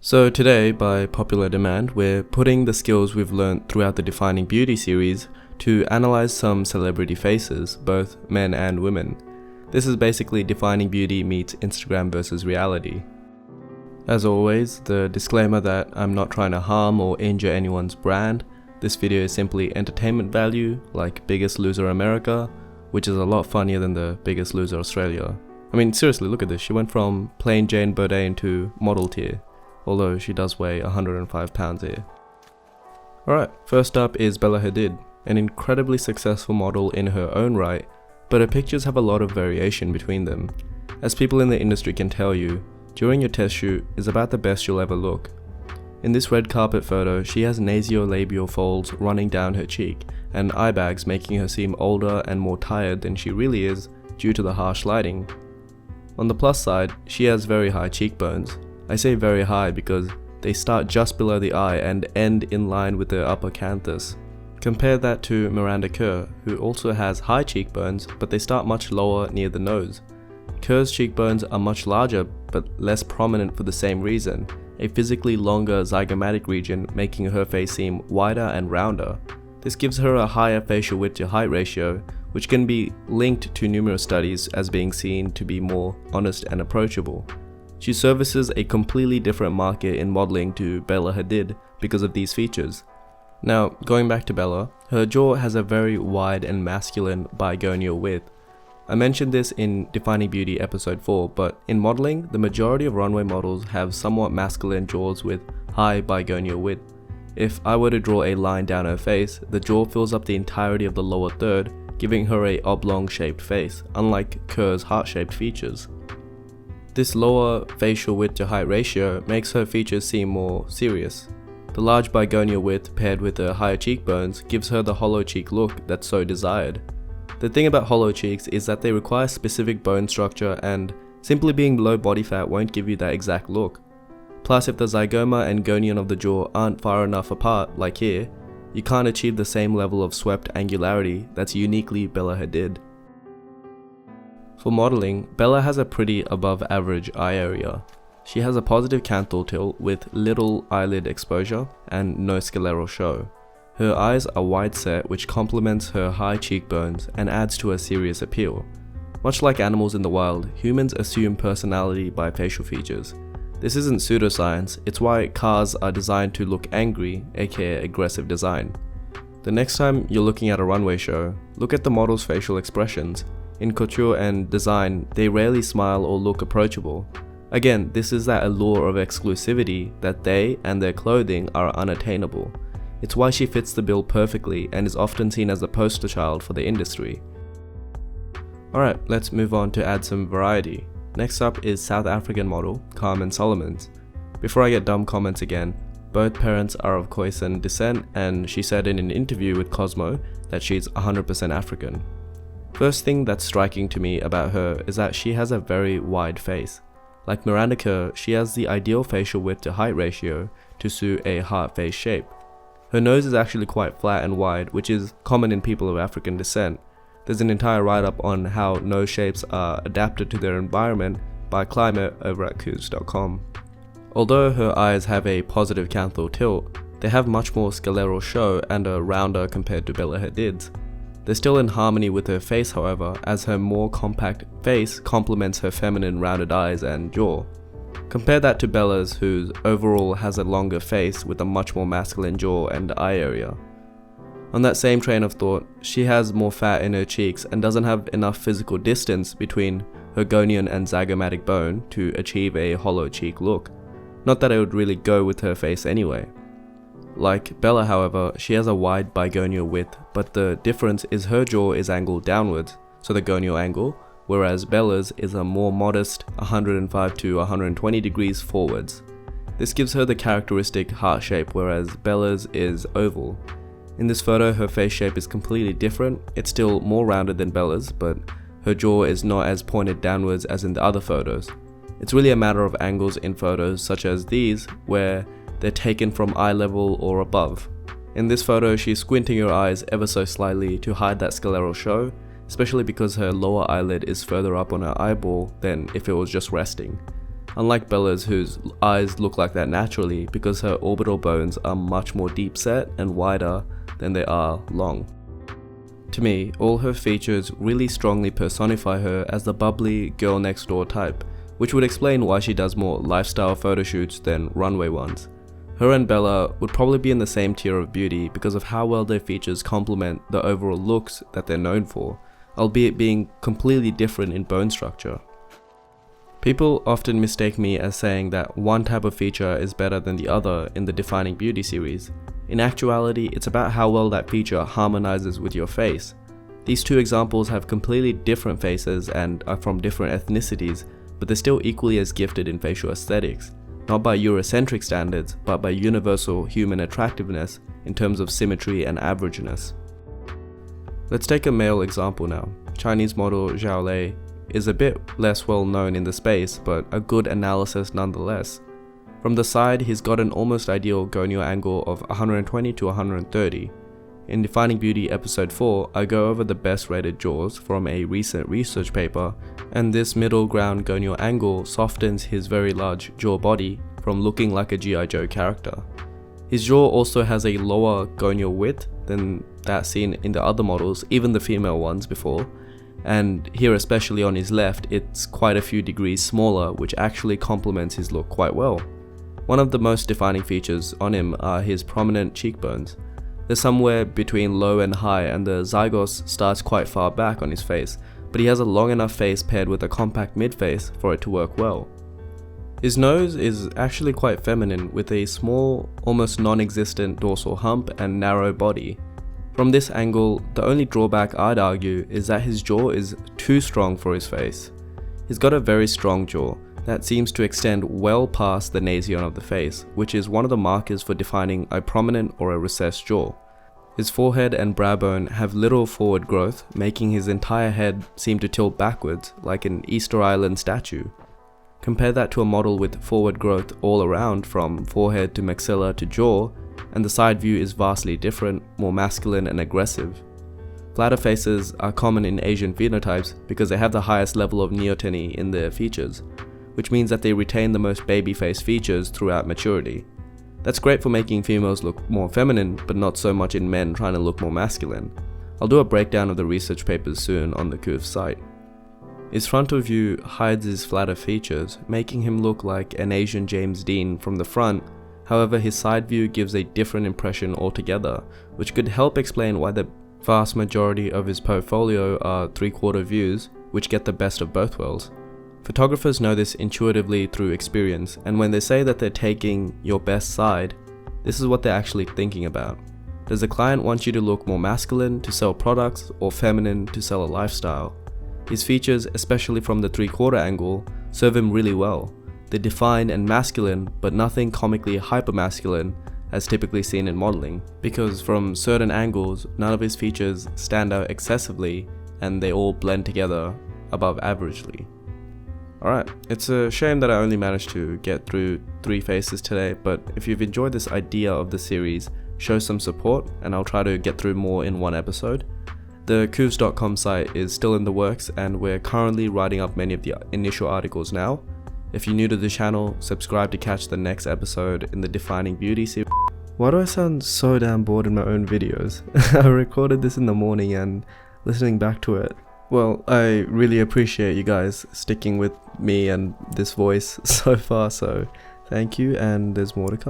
So today, by popular demand, we're putting the skills we've learned throughout the Defining Beauty series to analyze some celebrity faces, both men and women. This is basically Defining Beauty meets Instagram versus reality. As always, the disclaimer that I'm not trying to harm or injure anyone's brand. This video is simply entertainment value, like Biggest Loser America, which is a lot funnier than the Biggest Loser Australia. I mean, seriously, look at this. She went from plain Jane Bourdain to model tier, although she does weigh 105 pounds here. Alright, first up is Bella Hadid, an incredibly successful model in her own right, but her pictures have a lot of variation between them. As people in the industry can tell you, during your test shoot is about the best you'll ever look. In this red carpet photo, she has nasolabial folds running down her cheek, and eye bags making her seem older and more tired than she really is due to the harsh lighting. On the plus side, she has very high cheekbones. I say very high because they start just below the eye and end in line with the upper canthus. Compare that to Miranda Kerr, who also has high cheekbones, but they start much lower near the nose. Kerr's cheekbones are much larger but less prominent for the same reason, a physically longer zygomatic region making her face seem wider and rounder. This gives her a higher facial width to height ratio, which can be linked to numerous studies as being seen to be more honest and approachable. She services a completely different market in modeling to Bella Hadid because of these features. Now, going back to Bella, her jaw has a very wide and masculine bigonial width. I mentioned this in Defining Beauty episode 4, but in modeling, the majority of runway models have somewhat masculine jaws with high bigonial width. If I were to draw a line down her face, the jaw fills up the entirety of the lower third, giving her a oblong-shaped face, unlike Kerr's heart-shaped features. This lower facial width to height ratio makes her features seem more serious. The large bigonial width paired with the higher cheekbones gives her the hollow cheek look that's so desired. The thing about hollow cheeks is that they require specific bone structure, and simply being low body fat won't give you that exact look. Plus, if the zygoma and gonion of the jaw aren't far enough apart, like here, you can't achieve the same level of swept angularity that's uniquely Bella Hadid. For modeling, Bella has a pretty above average eye area. She has a positive canthal tilt with little eyelid exposure and no scleral show. Her eyes are wide set, which complements her high cheekbones and adds to her serious appeal. Much like animals in the wild, humans assume personality by facial features. This isn't pseudoscience, it's why cars are designed to look angry, aka aggressive design. The next time you're looking at a runway show, look at the model's facial expressions. In couture and design, they rarely smile or look approachable. Again, this is that allure of exclusivity that they and their clothing are unattainable. It's why she fits the bill perfectly and is often seen as the poster child for the industry. Alright, let's move on to add some variety. Next up is South African model Carmen Solomons. Before I get dumb comments again, both parents are of Khoisan descent, and she said in an interview with Cosmo that she's 100% African. First thing that's striking to me about her is that she has a very wide face. Like Miranda Kerr, she has the ideal facial width to height ratio to suit a heart face shape. Her nose is actually quite flat and wide, which is common in people of African descent. There's an entire write-up on how nose shapes are adapted to their environment by climate over at Koos.com. Although her eyes have a positive canthal tilt, they have much more scleral show and are rounder compared to Bella Hadid's. They're still in harmony with her face, however, as her more compact face complements her feminine rounded eyes and jaw. Compare that to Bella's, whose overall has a longer face with a much more masculine jaw and eye area. On that same train of thought, she has more fat in her cheeks and doesn't have enough physical distance between her gonion and zygomatic bone to achieve a hollow cheek look. Not that it would really go with her face anyway. Like Bella, however, she has a wide bigonial width, but the difference is her jaw is angled downwards, so the gonial angle, whereas Bella's is a more modest 105 to 120 degrees forwards. This gives her the characteristic heart shape, whereas Bella's is oval. In this photo, her face shape is completely different. It's still more rounded than Bella's, but her jaw is not as pointed downwards as in the other photos. It's really a matter of angles in photos such as these, where they're taken from eye level or above. In this photo, she's squinting her eyes ever so slightly to hide that scleral show, especially because her lower eyelid is further up on her eyeball than if it was just resting. unlike Bella's, whose eyes look like that naturally because her orbital bones are much more deep set and wider than they are long. To me, all her features really strongly personify her as the bubbly girl next door type, which would explain why she does more lifestyle photo shoots than runway ones. Her and Bella would probably be in the same tier of beauty because of how well their features complement the overall looks that they're known for, albeit being completely different in bone structure. People often mistake me as saying that one type of feature is better than the other in the Defining Beauty series. In actuality, it's about how well that feature harmonizes with your face. These two examples have completely different faces and are from different ethnicities, but they're still equally as gifted in facial aesthetics, not by Eurocentric standards, but by universal human attractiveness in terms of symmetry and averageness. Let's take a male example now. Chinese model Chalet is a bit less well known in the space, but a good analysis nonetheless. From the side, he's got an almost ideal gonial angle of 120 to 130. In Defining Beauty episode 4, I go over the best rated jaws from a recent research paper, and this middle ground gonial angle softens his very large jaw body from looking like a G.I. Joe character. His jaw also has a lower gonial width than that seen in the other models, even the female ones before, and here especially on his left, it's quite a few degrees smaller, which actually complements his look quite well. One of the most defining features on him are his prominent cheekbones. They're somewhere between low and high, and the zygos starts quite far back on his face, but he has a long enough face paired with a compact mid-face for it to work well. His nose is actually quite feminine, with a small, almost non-existent dorsal hump and narrow body. From this angle, the only drawback I'd argue is that his jaw is too strong for his face. He's got a very strong jaw that seems to extend well past the nasion of the face, which is one of the markers for defining a prominent or a recessed jaw. His forehead and brow bone have little forward growth, making his entire head seem to tilt backwards like an Easter Island statue. Compare that to a model with forward growth all around from forehead to maxilla to jaw, and the side view is vastly different, more masculine and aggressive. Flatter faces are common in Asian phenotypes because they have the highest level of neoteny in their features, which means that they retain the most baby face features throughout maturity. That's great for making females look more feminine, but not so much in men trying to look more masculine. I'll do a breakdown of the research papers soon on the CUF site. His frontal view hides his flatter features, making him look like an Asian James Dean from the front. However, his side view gives a different impression altogether, which could help explain why the vast majority of his portfolio are three-quarter views, which get the best of both worlds. Photographers know this intuitively through experience, and when they say that they're taking your best side, this is what they're actually thinking about. Does the client want you to look more masculine to sell products or feminine to sell a lifestyle? His features, especially from the three-quarter angle, serve him really well. They're defined and masculine, but nothing comically hypermasculine as typically seen in modeling, because from certain angles, none of his features stand out excessively and they all blend together above averagely. Alright, it's a shame that I only managed to get through 3 faces today, but if you've enjoyed this idea of the series, show some support and I'll try to get through more in one episode. The cuvs.com site is still in the works and we're currently writing up many of the initial articles now. If you're new to the channel, subscribe to catch the next episode in the Defining Beauty series. Why do I sound so damn bored in my own videos? I recorded this in the morning and listening back to it. Well, I really appreciate you guys sticking with me and this voice so far, so thank you, and there's more to come.